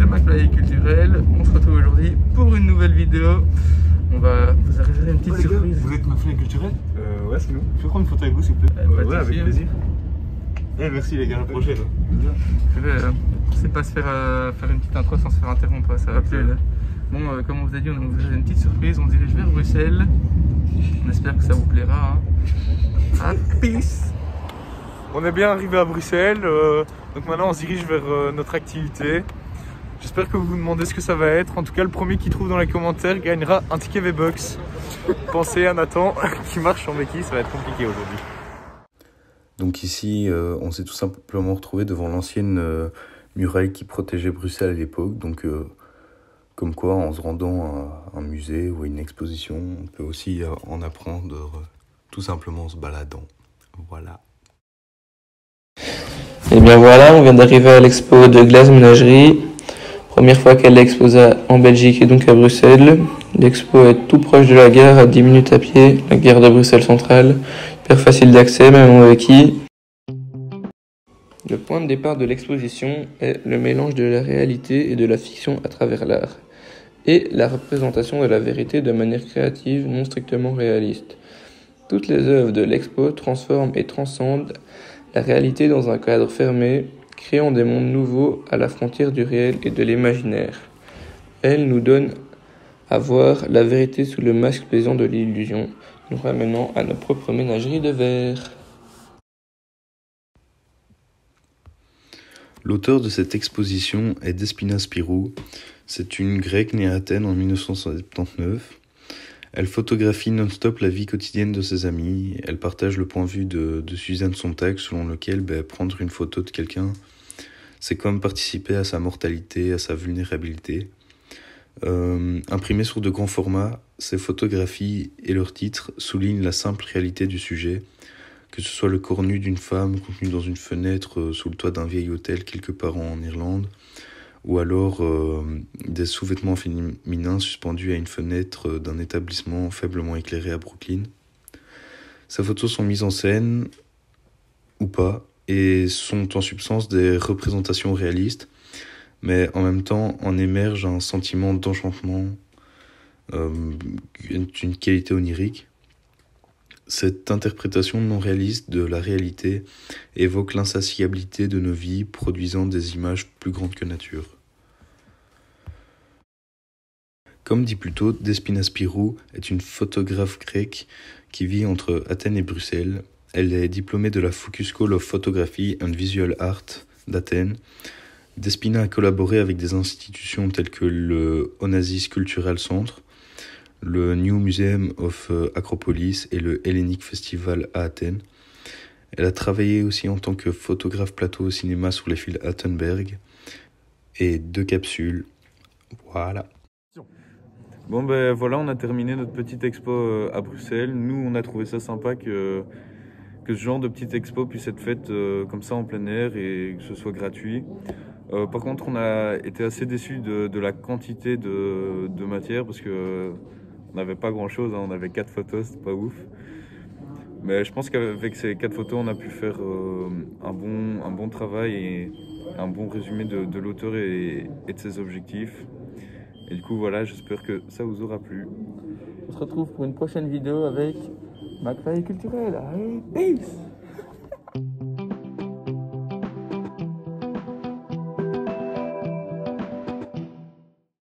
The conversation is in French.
McFly culturel. On se retrouve aujourd'hui pour une nouvelle vidéo. On va vous arriver une petite surprise. Vous êtes McFly culturel? Ouais, c'est nous. Je peux prendre une photo avec vous s'il vous plaît? Ouais, avec plaisir. Eh, merci les gars, à la prochaine. Je sais pas se faire une petite intro sans se faire interrompre, ça va plus là. Bon, comme on vous a dit, on vous a une petite surprise. On dirige vers Bruxelles. On espère que ça vous plaira. Hein. Ah, peace! On est bien arrivé à Bruxelles, donc maintenant on se dirige vers notre activité. J'espère que vous vous demandez ce que ça va être. En tout cas, le premier qui trouve dans les commentaires gagnera un ticket V-Bucks. Pensez à Nathan qui marche en béquille, ça va être compliqué aujourd'hui. Donc ici, on s'est tout simplement retrouvé devant l'ancienne muraille qui protégeait Bruxelles à l'époque. Donc comme quoi, en se rendant à un musée ou à une exposition, on peut aussi en apprendre tout simplement en se baladant. Voilà. Et bien voilà, on vient d'arriver à l'expo de Glace Ménagerie. Première fois qu'elle est exposée en Belgique et donc à Bruxelles. L'expo est tout proche de la gare, à 10 minutes à pied, la gare de Bruxelles centrale. Hyper facile d'accès, même en béquille. Le point de départ de l'exposition est le mélange de la réalité et de la fiction à travers l'art. Et la représentation de la vérité de manière créative, non strictement réaliste. Toutes les œuvres de l'expo transforment et transcendent la réalité dans un cadre fermé, créant des mondes nouveaux à la frontière du réel et de l'imaginaire. Elle nous donne à voir la vérité sous le masque plaisant de l'illusion, nous ramenant à nos propres ménageries de verre. L'auteur de cette exposition est Despina Spirou. C'est une Grecque née à Athènes en 1979. Elle photographie non-stop la vie quotidienne de ses amis. Elle partage le point de vue de Suzanne Sontag, selon lequel prendre une photo de quelqu'un, c'est comme participer à sa mortalité, à sa vulnérabilité. Imprimées sur de grands formats, ces photographies et leurs titres soulignent la simple réalité du sujet, que ce soit le corps nu d'une femme contenu dans une fenêtre sous le toit d'un vieil hôtel quelque part en Irlande, ou alors des sous-vêtements féminins suspendus à une fenêtre d'un établissement faiblement éclairé à Brooklyn. Ces photos sont mises en scène, ou pas, et sont en substance des représentations réalistes, mais en même temps en émerge un sentiment d'enchantement, une qualité onirique. Cette interprétation non réaliste de la réalité évoque l'insatiabilité de nos vies, produisant des images plus grandes que nature. Comme dit plus tôt, Despina Spirou est une photographe grecque qui vit entre Athènes et Bruxelles. Elle est diplômée de la Focus School of Photography and Visual Art d'Athènes. Despina a collaboré avec des institutions telles que le Onassis Cultural Centre, le New Museum of Acropolis et le Hellenic Festival à Athènes. Elle a travaillé aussi en tant que photographe plateau au cinéma sur les fils Attenberg et 2 capsules. Voilà. Bon voilà, on a terminé notre petite expo à Bruxelles. Nous, on a trouvé ça sympa que ce genre de petite expo puisse être faite comme ça en plein air et que ce soit gratuit. Par contre, on a été assez déçus de la quantité de matière parce que on n'avait pas grand chose, hein. On avait 4 photos, c'était pas ouf. Mais je pense qu'avec ces 4 photos, on a pu faire un bon travail et un bon résumé de l'auteur et de ses objectifs. Et du coup, voilà, j'espère que ça vous aura plu. On se retrouve pour une prochaine vidéo avec McFly culturel. Allez, peace!